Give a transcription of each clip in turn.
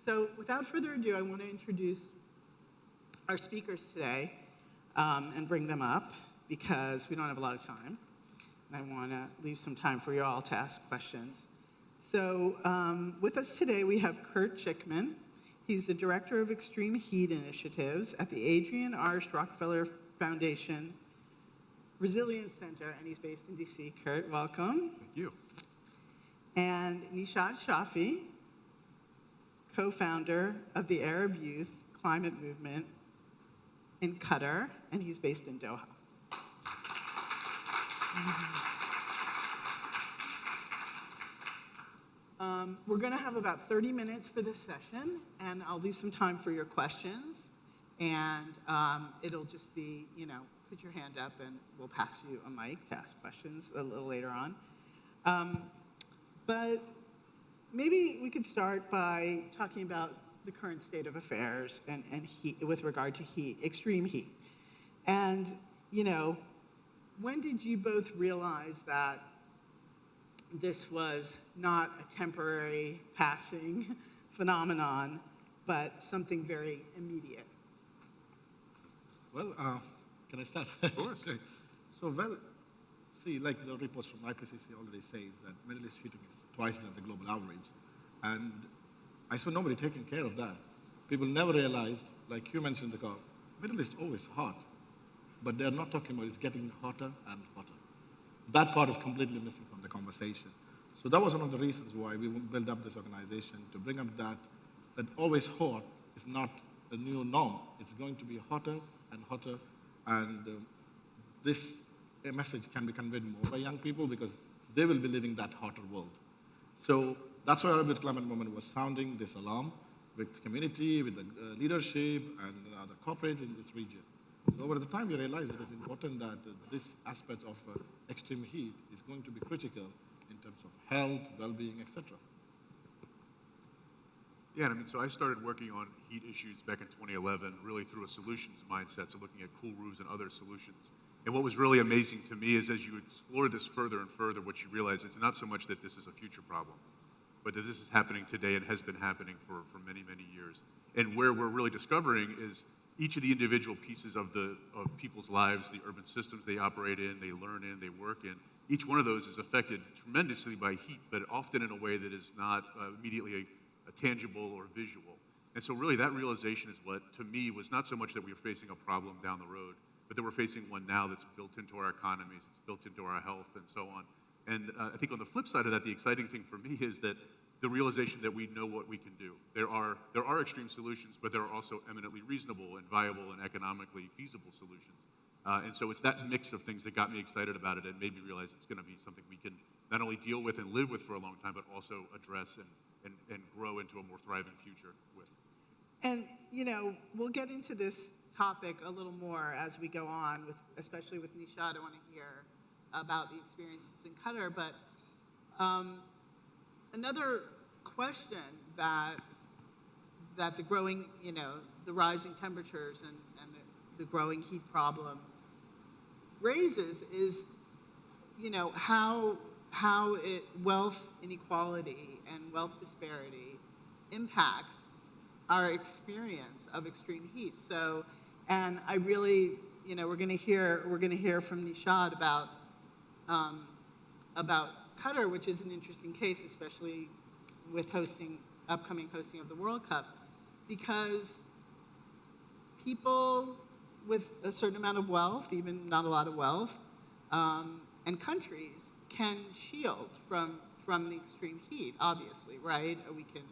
So without further ado, I want to introduce our speakers today and bring them up because we don't have a lot of time. And I want to leave some time for you all to ask questions. So with us today, we have Kurt Schickman. He's the Director of Extreme Heat Initiatives at the Adrian R. Rockefeller Foundation Resilience Center, and he's based in DC. Kurt, welcome. Thank you. And Nishad Shafi, co-founder of the Arab Youth Climate Movement in Qatar, and he's based in Doha. We're going to have about 30 minutes for this session, and I'll leave some time for your questions. And it'll just be, put your hand up, and we'll pass you a mic to ask questions a little later on. But maybe we could start by talking about the current state of affairs and heat with regard to heat, extreme heat. And, when did you both realize that this was not a temporary passing phenomenon, but something very immediate? Well, can I start? Of course. Okay. So, see, like the reports from IPCC already says that Middle East heating is twice than the global average. And I saw nobody taking care of that. People never realized, like you mentioned in the call, Middle East always hot, but they're not talking about it's getting hotter and hotter. That part is completely missing from the conversation. So that was one of the reasons why we built up this organization, to bring up that always hot is not a new norm. It's going to be hotter and hotter, and this message can be conveyed more by young people because they will be living that hotter world. So that's why Arab Youth Climate Movement was sounding this alarm with the community, with the leadership, and the corporate in this region. So over the time, we realized it is important that this aspect of extreme heat is going to be critical in terms of health, well-being, etc. Yeah, so I started working on heat issues back in 2011, really through a solutions mindset, so looking at cool roofs and other solutions. And what was really amazing to me is as you explore this further and further, what you realize it's not so much that this is a future problem, but that this is happening today and has been happening for many, many years. And where we're really discovering is each of the individual pieces of people's lives, the urban systems they operate in, they learn in, they work in, each one of those is affected tremendously by heat, but often in a way that is not immediately a tangible or visual. And so really that realization is what, to me, was not so much that we were facing a problem down the road, but that we're facing one now that's built into our economies, it's built into our health, and so on. And I think on the flip side of that, the exciting thing for me is that the realization that we know what we can do. There are extreme solutions, but there are also eminently reasonable and viable and economically feasible solutions. And so it's that mix of things that got me excited about it and made me realize it's going to be something we can not only deal with and live with for a long time, but also address and grow into a more thriving future with. And, we'll get into this topic a little more as we go on, especially with Nishad. I want to hear about the experiences in Qatar, but another question that the growing, the rising temperatures and the growing heat problem raises is, how wealth inequality and wealth disparity impacts our experience of extreme heat. So, and I really, we're going to hear from Nishad about Qatar, which is an interesting case, especially with upcoming hosting of the World Cup, because people with a certain amount of wealth, even not a lot of wealth, and countries can shield from the extreme heat, obviously, right? We can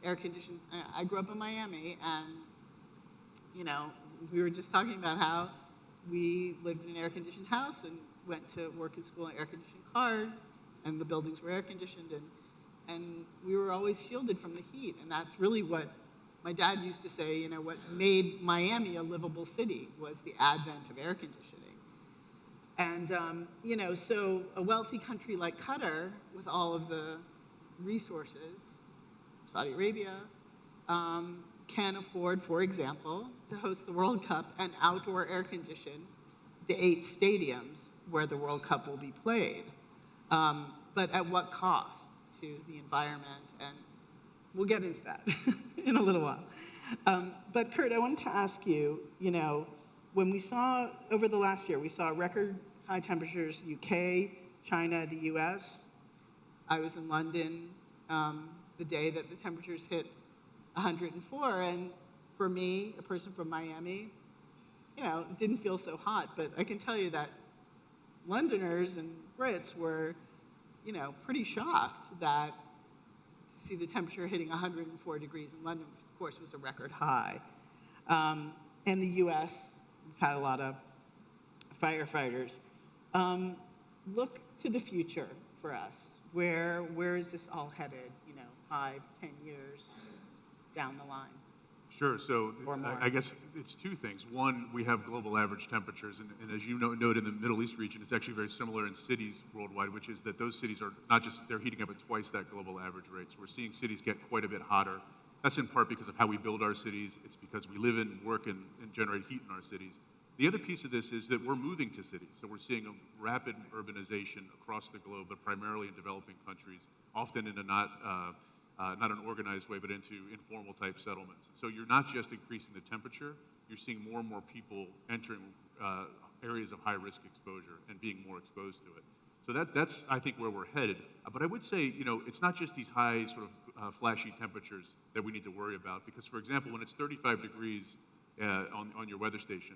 air condition. I grew up in Miami, and, we were just talking about how we lived in an air-conditioned house and went to work and school in an air-conditioned car, and the buildings were air-conditioned, and we were always shielded from the heat. And that's really what my dad used to say, what made Miami a livable city was the advent of air conditioning. And, so a wealthy country like Qatar, with all of the resources, Saudi Arabia, can afford, for example, to host the World Cup and outdoor air condition the 8 stadiums where the World Cup will be played. But at what cost to the environment? And we'll get into that in a little while. But Kurt, I wanted to ask you, when we saw, over the last year, we saw record high temperatures, UK, China, the US. I was in London the day that the temperatures hit 104, and for me, a person from Miami, it didn't feel so hot, but I can tell you that Londoners and Brits were, pretty shocked that to see the temperature hitting 104 degrees in London, which of course was a record high. In the US, we've had a lot of firefighters. Look to the future for us. Where is this all headed, 5, 10 years down the line? Sure. So Or more. I guess it's two things. One, we have global average temperatures, and as you note in the Middle East region, it's actually very similar in cities worldwide, which is that those cities are not just, they're heating up at twice that global average rate. So we're seeing cities get quite a bit hotter. That's in part because of how we build our cities. It's because we live in, work, and generate heat in our cities. The other piece of this is that we're moving to cities. So we're seeing a rapid urbanization across the globe, but primarily in developing countries, often in a not an organized way, but into informal type settlements. So you're not just increasing the temperature, you're seeing more and more people entering areas of high risk exposure and being more exposed to it. So that's, I think, where we're headed. But I would say, it's not just these high sort of flashy temperatures that we need to worry about, because, for example, when it's 35 degrees on your weather station,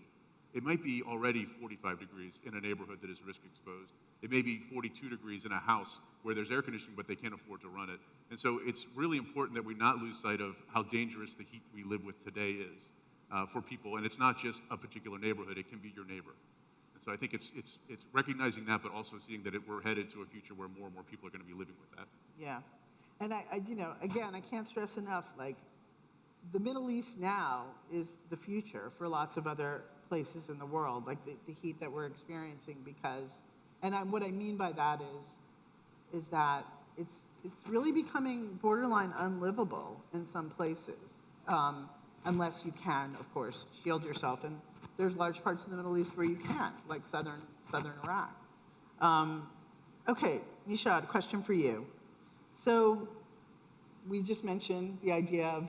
it might be already 45 degrees in a neighborhood that is risk exposed. It may be 42 degrees in a house where there's air conditioning, but they can't afford to run it. And so it's really important that we not lose sight of how dangerous the heat we live with today is for people. And it's not just a particular neighborhood, it can be your neighbor. And so I think it's recognizing that, but also seeing that we're headed to a future where more and more people are going to be living with that. Yeah. And again, I can't stress enough, the Middle East now is the future for lots of other places in the world, like the heat that we're experiencing, because, what I mean by that is that it's really becoming borderline unlivable in some places, unless you can, of course, shield yourself. And there's large parts of the Middle East where you can't, like southern Iraq. Okay, Nishad, question for you. So we just mentioned the idea of,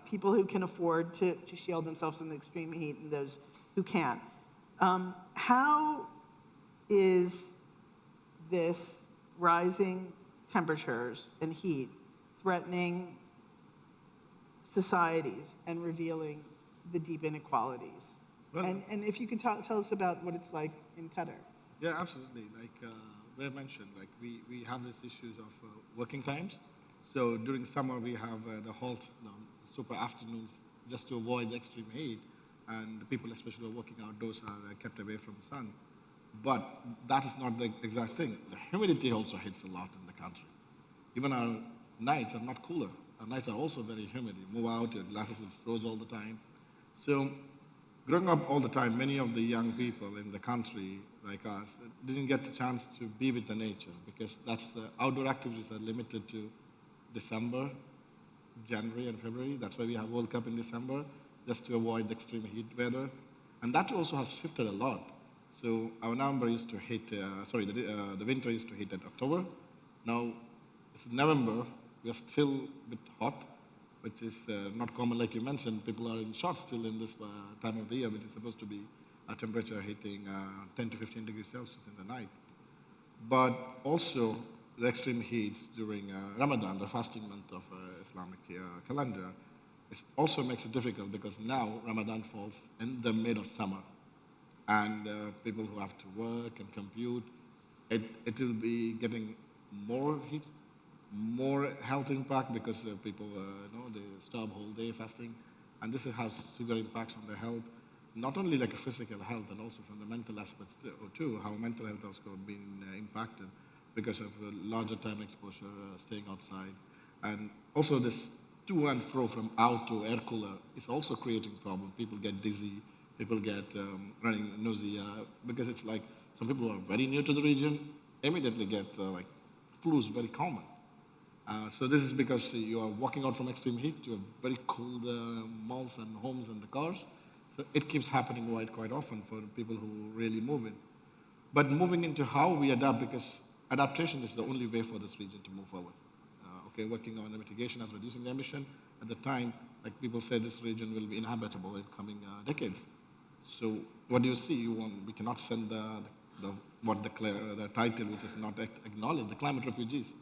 people who can afford to shield themselves from the extreme heat and those who can't. How is this rising temperatures and heat threatening societies and revealing the deep inequalities? Well, and if you can tell us about what it's like in Qatar. Yeah, absolutely. Like mentioned, we have these issues of working times. So during summer, we have the halt, super afternoons, just to avoid the extreme heat. And the people, especially who are working outdoors, are kept away from the sun. But that is not the exact thing. The humidity also hits a lot in the country. Even our nights are not cooler. Our nights are also very humid. You move out, your glasses will froze all the time. So growing up all the time, many of the young people in the country, like us, didn't get the chance to be with the nature, because outdoor activities are limited to December, January, and February. That's why we have World Cup in December, just to avoid the extreme heat weather. And that also has shifted a lot. So our November used to hit, the winter used to hit in October. Now it's November, we are still a bit hot, which is not common, like you mentioned. People are in shorts still in this time of the year, which is supposed to be a temperature hitting 10 to 15 degrees Celsius in the night. But also the extreme heat during Ramadan, the fasting month of Islamic calendar, it also makes it difficult, because now Ramadan falls in the mid of summer. And people who have to work and compute, it will be getting more heat, more health impact, because people, they stop whole day fasting. And this has severe impacts on their health, not only like a physical health, and also from the mental aspects too, how mental health has been impacted because of larger time exposure, staying outside. And also this to and fro from out to air cooler is also creating problem. People get dizzy, people get running nausea, because it's like some people who are very new to the region immediately get flu is very common. So this is because you are walking out from extreme heat to a very cold malls and homes and the cars. So it keeps happening quite often for people who really move in. But moving into how we adapt, because adaptation is the only way for this region to move forward. okay, working on the mitigation as reducing the emission. At the time, like people say, this region will be inhabitable in coming decades. So what do you see? We cannot send the title, which is not acknowledged, the climate refugees.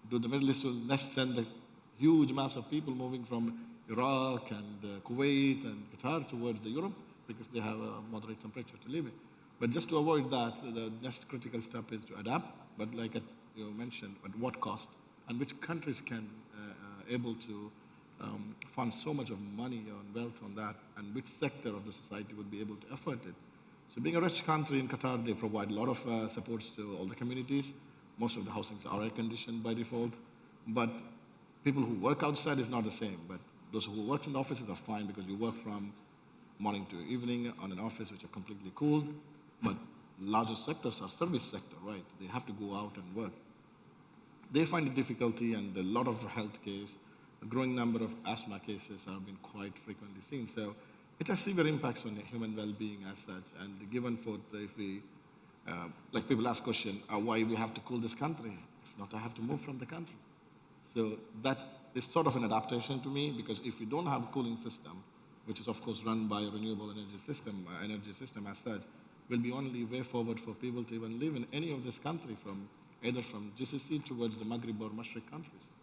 Do the Middle East will next send a huge mass of people moving from Iraq and Kuwait and Qatar towards the Europe because they have a moderate temperature to live in. But just to avoid that, the next critical step is to adapt, but like you mentioned, at what cost? And which countries can able to fund so much of money and wealth on that, and which sector of the society would be able to afford it? So being a rich country in Qatar, they provide a lot of supports to all the communities. Most of the housings are air-conditioned by default, but people who work outside is not the same. But those who work in the offices are fine because you work from morning to evening on an office which are completely cool. But larger sectors are service sector, right? They have to go out and work. They find it difficulty, and a lot of health cases, a growing number of asthma cases have been quite frequently seen. So it has severe impacts on human well-being as such. And given for if we, like people ask question, why we have to cool this country? If not, I have to move from the country. So that is sort of an adaptation to me, because if you don't have a cooling system, which is of course run by a renewable energy system as such, will be only way forward for people to even live in any of this country, from either from GCC towards the Maghreb or Mashriq countries.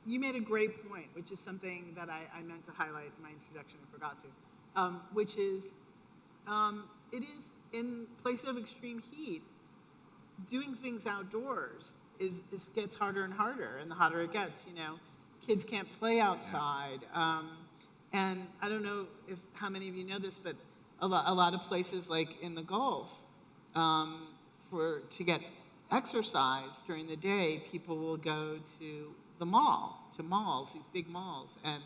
You made a great point, which is something that I meant to highlight in my introduction and forgot to, which is it is in places of extreme heat, doing things outdoors gets harder and harder, and the hotter it gets, kids can't play outside. And I don't know how many of you know this, but a lot of places like in the Gulf, to get exercise during the day, people will go to malls, these big malls, and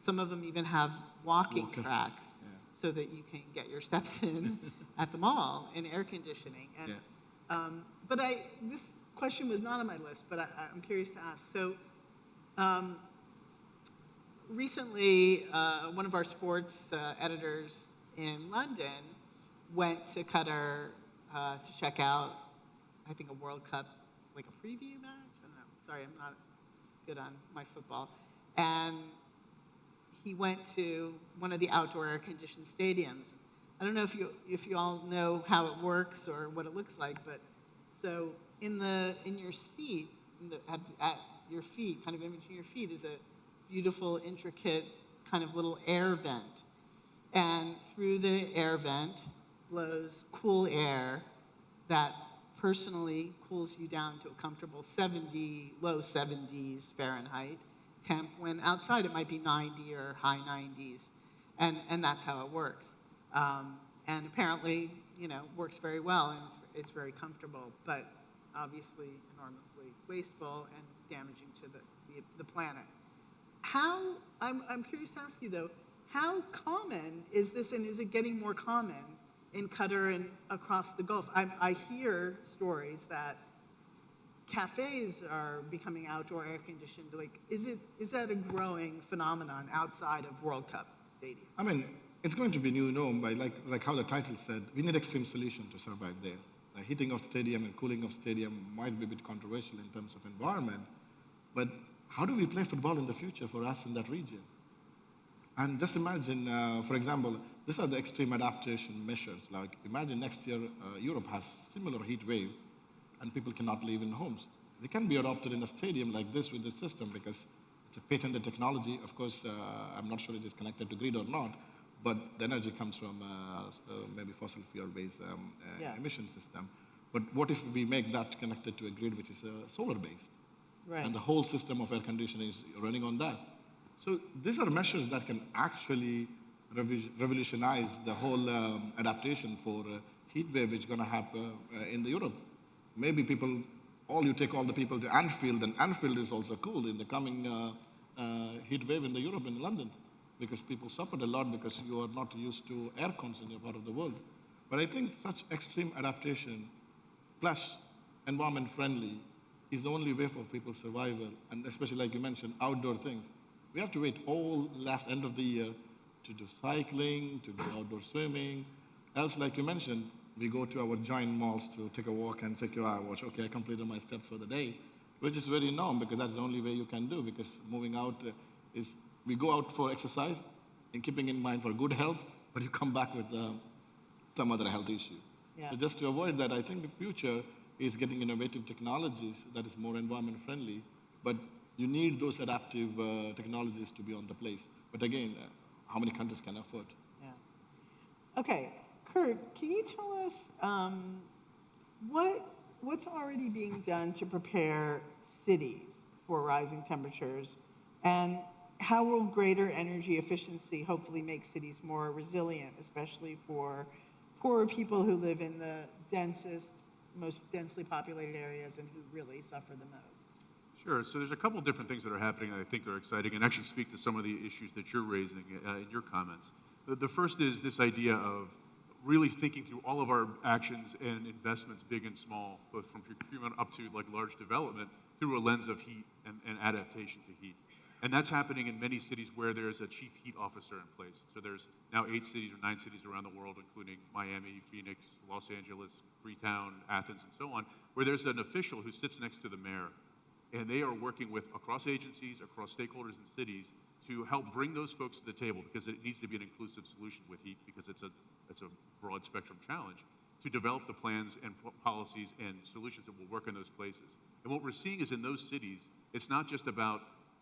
some of them even have walking tracks so that you can get your steps in at the mall in air conditioning. And but this question was not on my list, but I'm curious to ask. So recently, one of our sports editors in London went to Qatar to check out, I think, a World Cup, like a preview match. I don't know. Sorry, I'm not good on my football. And he went to one of the outdoor air-conditioned stadiums. I don't know if you all know how it works or what it looks like, but so in your seat, at your feet, kind of in between your feet, is a beautiful, intricate kind of little air vent. And through the air vent blows cool air that personally cools you down to a comfortable low 70s Fahrenheit temp, when outside it might be 90 or high 90s. And that's how it works. And apparently, works very well, and it's very comfortable, but obviously enormously wasteful and damaging to the planet. I'm curious to ask you, though, how common is this, and is it getting more common in Qatar and across the Gulf? I hear stories that cafes are becoming outdoor air-conditioned. Like, is that a growing phenomenon outside of World Cup stadium? I mean, it's going to be new norm, by like how the title said, we need extreme solution to survive there. The heating of stadium and cooling of stadium might be a bit controversial in terms of environment, but how do we play football in the future for us in that region? And just imagine, for example, these are the extreme adaptation measures. Like, imagine next year, Europe has similar heat wave, and people cannot live in homes. They can be adopted in a stadium like this with this system because it's a patented technology. Of course, I'm not sure it is connected to grid or not, but the energy comes from maybe fossil fuel-based emission system. But what if we make that connected to a grid which is solar-based? Right. And the whole system of air conditioning is running on that. So these are measures that can actually revolutionize the whole adaptation for heat wave which is going to happen in the Europe. Maybe you take all the people to Anfield, and Anfield is also cool in the coming heat wave in the Europe, in London, because people suffered a lot because you are not used to air cons in your part of the world. But I think such extreme adaptation, plus environment friendly, is the only way for people's survival, and especially like you mentioned, outdoor things. We have to wait all last end of the year to do cycling, to do outdoor swimming. Else, like you mentioned, we go to our giant malls to take a walk and check your watch. Okay, I completed my steps for the day. which is very norm because that's the only way you can do. Because moving out is we go out for exercise and keeping in mind for good health, but you come back with some other health issue. Yeah. So just to avoid that, I think the future is getting innovative technologies that is more environment friendly, but you need those adaptive technologies to be on the place. But again, how many countries can afford? Yeah. Okay, Kurt, can you tell us what's already being done to prepare cities for rising temperatures, and how will greater energy efficiency hopefully make cities more resilient, especially for poorer people who live in the most densely populated areas and who really suffer the most? Sure. So there's a couple different things that are happening that I think are exciting and actually speak to some of the issues that you're raising in your comments. The first is this idea of really thinking through all of our actions and investments, big and small, both from procurement up to like large development, through a lens of heat and adaptation to heat. And that's happening in many cities where there's a chief heat officer in place. So there's now 8 cities or 9 cities around the world, including Miami, Phoenix, Los Angeles, Freetown, Athens, and so on, where there's an official who sits next to the mayor. And they are working with across agencies, across stakeholders in cities to help bring those folks to the table, because it needs to be an inclusive solution with heat, because it's a broad spectrum challenge, to develop the plans and policies and solutions that will work in those places. And what we're seeing is in those cities, it's not just about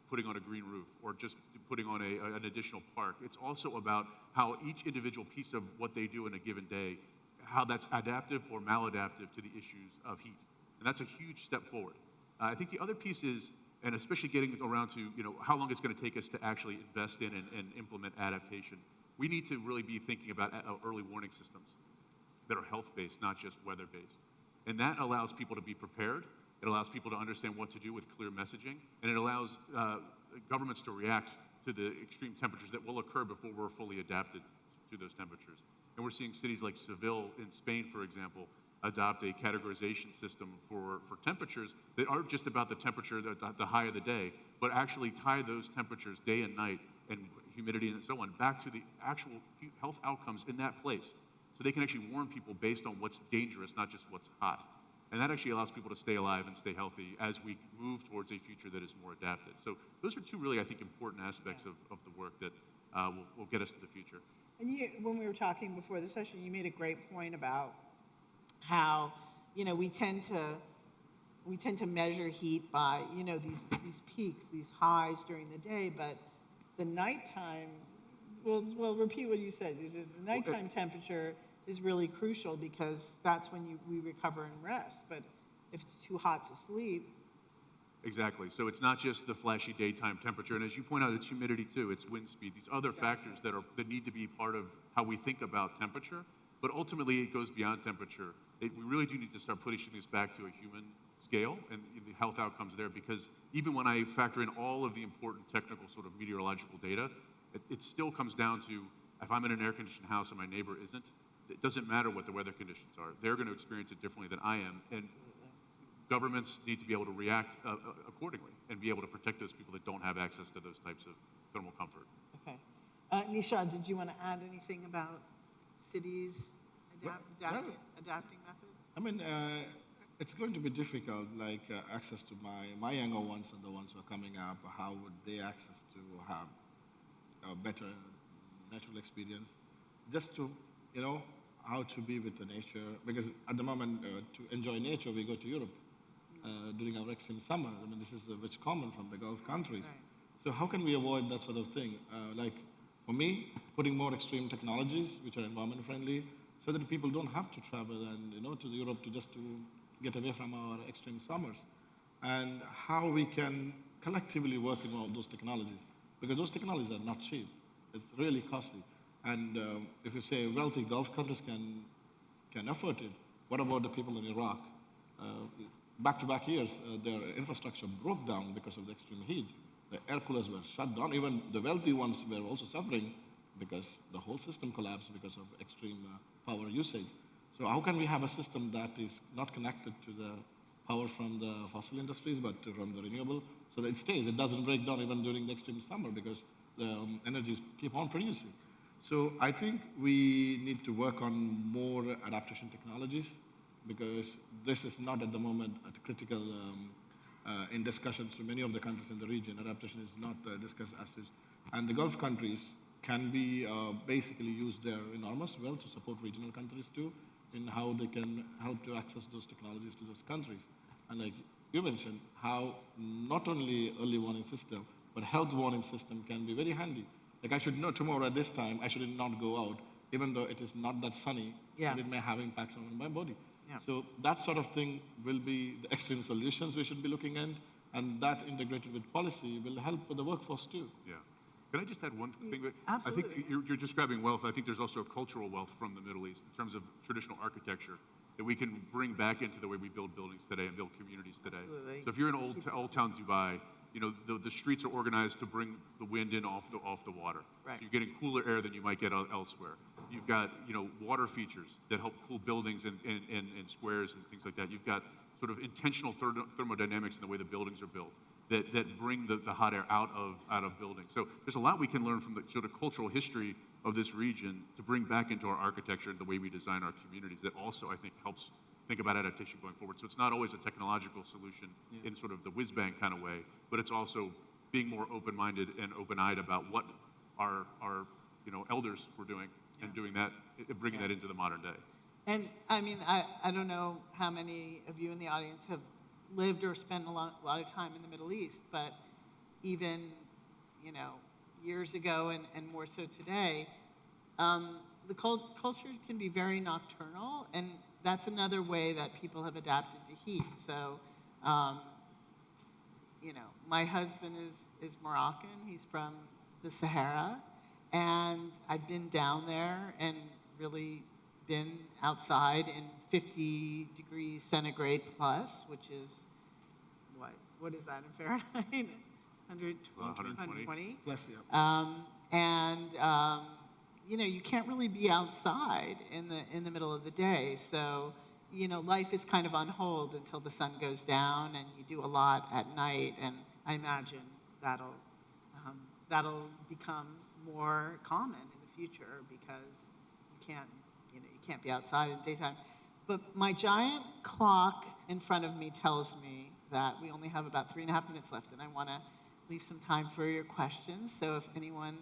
putting on a green roof or just putting on an additional park. It's also about how each individual piece of what they do in a given day, how that's adaptive or maladaptive to the issues of heat. And that's a huge step forward. I think the other piece is, and especially getting around to how long it's going to take us to actually invest in and implement adaptation, we need to really be thinking about early warning systems that are health-based, not just weather-based. And that allows people to be prepared. It allows people to understand what to do with clear messaging. And it allows governments to react to the extreme temperatures that will occur before we're fully adapted to those temperatures. And we're seeing cities like Seville in Spain, for example, adopt a categorization system for temperatures that aren't just about the temperature at the high of the day, but actually tie those temperatures day and night and humidity and so on back to the actual health outcomes in that place. So they can actually warn people based on what's dangerous, not just what's hot. And that actually allows people to stay alive and stay healthy as we move towards a future that is more adapted. So those are two really, I think, important aspects of the work that will get us to the future. And when we were talking before the session, you made a great point about how we tend to measure heat by these peaks, these highs during the day, but the nighttime. Well, repeat what you said. The nighttime temperature is really crucial because that's when we recover and rest. But if it's too hot to sleep. Exactly. So it's not just the flashy daytime temperature, and as you point out, it's humidity too. It's wind speed. These other factors that need to be part of how we think about temperature. But ultimately, it goes beyond temperature. We really do need to start pushing this back to a human scale and the health outcomes there, because even when I factor in all of the important technical sort of meteorological data, it still comes down to, if I'm in an air-conditioned house and my neighbor isn't, it doesn't matter what the weather conditions are. They're going to experience it differently than I am. And governments need to be able to react accordingly and be able to protect those people that don't have access to those types of thermal comfort. Okay. Nishad, did you want to add anything about cities adapting methods? I mean, it's going to be difficult, like access to my younger ones and the ones who are coming up, how would they access to have a better natural experience? Just to, how to be with the nature, because at the moment, to enjoy nature, we go to Europe during our extreme summer. I mean, this is which common from the Gulf countries. Right. So how can we avoid that sort of thing? Like, for me, putting more extreme technologies, which are environment friendly, so that people don't have to travel and to Europe to get away from our extreme summers, and how we can collectively work in all those technologies, because those technologies are not cheap. It's really costly. And if you say wealthy Gulf countries can afford it, what about the people in Iraq? Back-to-back years, their infrastructure broke down because of the extreme heat. The air coolers were shut down. Even the wealthy ones were also suffering because the whole system collapsed because of extreme power usage. So how can we have a system that is not connected to the power from the fossil industries, but from the renewable, so that it stays, it doesn't break down even during the extreme summer because the energies keep on producing. So I think we need to work on more adaptation technologies, because this is not at the moment a critical in discussions to many of the countries in the region. Adaptation is not discussed as such. And the Gulf countries can be basically use their enormous wealth to support regional countries too, in how they can help to access those technologies to those countries. And like you mentioned, how not only early warning system, but health warning system can be very handy. Like I should know tomorrow at this time, I should not go out, even though it is not that sunny, and it may have impacts on my body. Yeah. So that sort of thing will be the extreme solutions we should be looking at, and that integrated with policy will help with the workforce too. Yeah. Can I just add one thing? Absolutely. I think you're describing wealth. I think there's also a cultural wealth from the Middle East in terms of traditional architecture that we can bring back into the way we build buildings today and build communities today. Absolutely. So if you're in Old Town Dubai, you know, the streets are organized to bring the wind in off the water. Right. So you're getting cooler air than you might get elsewhere. You've got, you know, water features that help cool buildings and squares and things like that. You've got sort of intentional thermodynamics in the way the buildings are built that bring the hot air out of buildings. So there's a lot we can learn from the sort of cultural history of this region to bring back into our architecture and the way we design our communities that also, I think, helps think about adaptation going forward. So it's not always a technological solution in sort of the whiz-bang kind of way, but it's also being more open-minded and open-eyed about what our you know, elders were doing and doing that, bringing that into the modern day. And I mean, I don't know how many of you in the audience have lived or spent a lot of time in the Middle East, but even, you know, years ago and more so today, the culture can be very nocturnal, and that's another way that people have adapted to heat. So, you know, my husband is Moroccan. He's from the Sahara, and I've been down there and really been outside in 50 degrees centigrade plus, which is, what is that in Fahrenheit? 120? Plus, yeah. You know, you can't really be outside in the middle of the day. So, you know, life is kind of on hold until the sun goes down, and you do a lot at night. And I imagine that'll become more common in the future because you can't be outside in the daytime. But my giant clock in front of me tells me that we only have about 3.5 minutes left, and I want to leave some time for your questions. So if anyone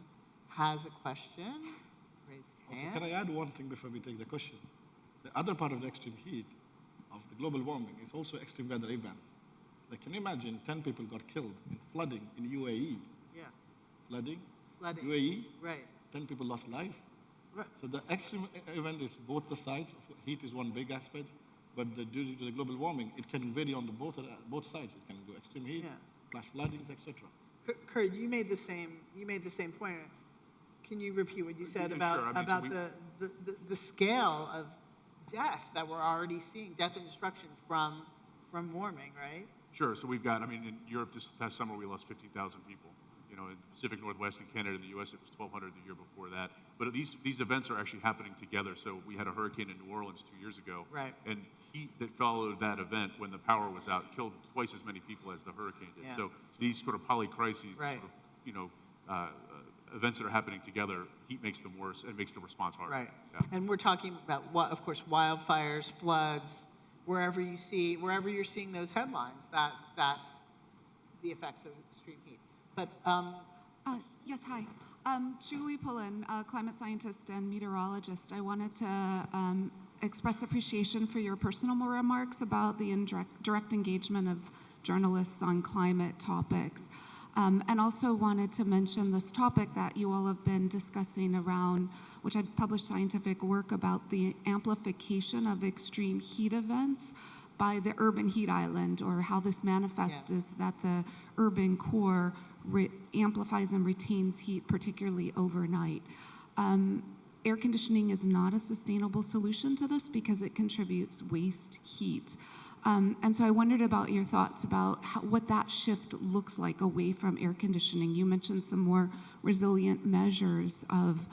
has a question, raise your hand. Also, can I add one thing before we take the questions? The other part of the extreme heat of the global warming is also extreme weather events. Like, can you imagine 10 people got killed in flooding in U.A.E? Yeah. Flooding. U.A.E? Right. 10 people lost life. Right. So the extreme event is both the sides. Heat is one big aspect, but due to the global warming, it can vary on both sides. It can go extreme heat, flash floodings, etc. Kurt, you made the same point. Can you repeat what you said about the scale of death that we're already seeing, death and destruction from warming, right? Sure. So we've got, I mean, in Europe this past summer we lost 50,000 people. You know, in the Pacific Northwest and Canada and the U.S. it was 1,200 the year before that. But these events are actually happening together. So we had a hurricane in New Orleans 2 years ago. Right. And heat that followed that event when the power was out killed twice as many people as the hurricane did. Yeah. So these sort of polycrises, sort of, you know, events that are happening together, heat makes them worse and makes the response harder. Right. Yeah. And we're talking about, of course, wildfires, floods, wherever you're seeing those headlines, that's the effects of extreme heat. But yes, hi. Julie Pullen, climate scientist and meteorologist. I wanted to express appreciation for your personal remarks about the direct engagement of journalists on climate topics. And also wanted to mention this topic that you all have been discussing around, which I've published scientific work about the amplification of extreme heat events by the urban heat island, or how this manifests is that the urban core amplifies and retains heat, particularly overnight. Air conditioning is not a sustainable solution to this because it contributes waste heat. And so I wondered about your thoughts about what that shift looks like away from air conditioning. You mentioned some more resilient measures of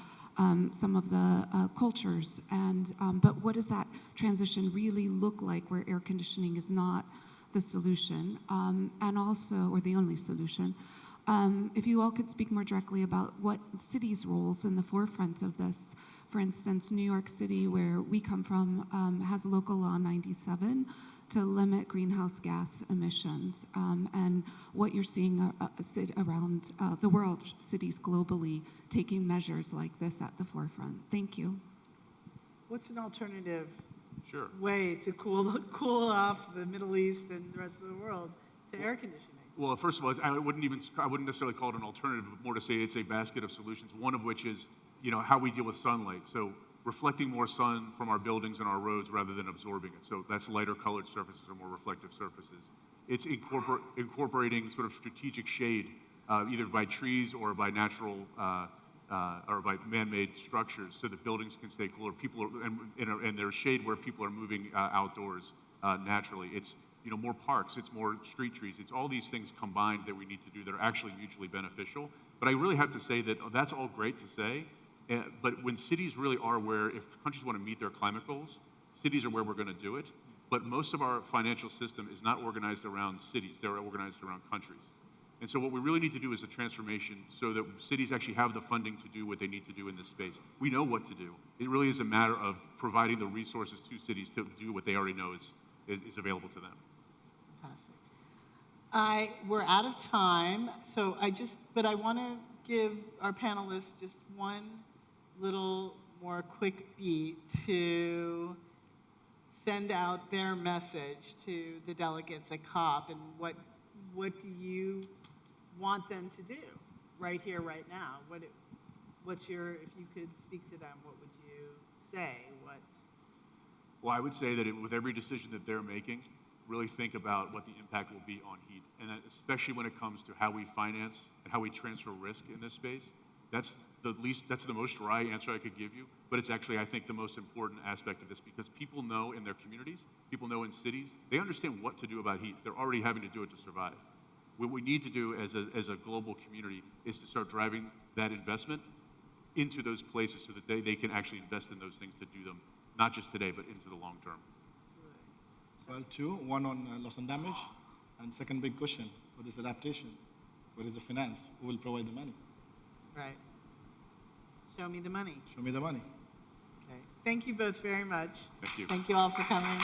some of the cultures, but what does that transition really look like where air conditioning is not the solution, and also, or the only solution? If you all could speak more directly about what cities' roles in the forefront of this. For instance, New York City, where we come from, has local law 97 to limit greenhouse gas emissions, and what you're seeing around the world, cities globally taking measures like this at the forefront. Thank you. What's an alternative Sure. way to cool off the Middle East and the rest of the world to air conditioning? Well, first of all, I wouldn't necessarily call it an alternative, but more to say it's a basket of solutions, one of which is, how we deal with sunlight. So reflecting more sun from our buildings and our roads rather than absorbing it. So that's lighter colored surfaces or more reflective surfaces. It's incorporating sort of strategic shade, either by trees or by natural or by man-made structures, so that buildings can stay cooler. People are, and there's shade where people are moving outdoors naturally. It's more parks, it's more street trees. It's all these things combined that we need to do that are actually mutually beneficial. But I really have to say that that's all great to say, but when cities really are where, if countries want to meet their climate goals, cities are where we're going to do it. But most of our financial system is not organized around cities, they're organized around countries. And so what we really need to do is a transformation so that cities actually have the funding to do what they need to do in this space. We know what to do. It really is a matter of providing the resources to cities to do what they already know is available to them. Fantastic. We're out of time, but I want to give our panelists just one little more quick beat to send out their message to the delegates at COP, and what do you want them to do right here, right now? If you could speak to them, what would you say? Well, I would say that with every decision that they're making, really think about what the impact will be on heat, and that especially when it comes to how we finance and how we transfer risk in this space. That's the most dry answer I could give you, but it's actually, I think, the most important aspect of this, because people know in their communities, people know in cities, they understand what to do about heat. They're already having to do it to survive. What we need to do as a global community is to start driving that investment into those places so that they can actually invest in those things to do them, not just today, but into the long term. Well, two, one on loss and damage, and second big question for this adaptation, where is the finance? Who will provide the money? Right. Show me the money. Show me the money. Okay. Thank you both very much. Thank you. Thank you all for coming.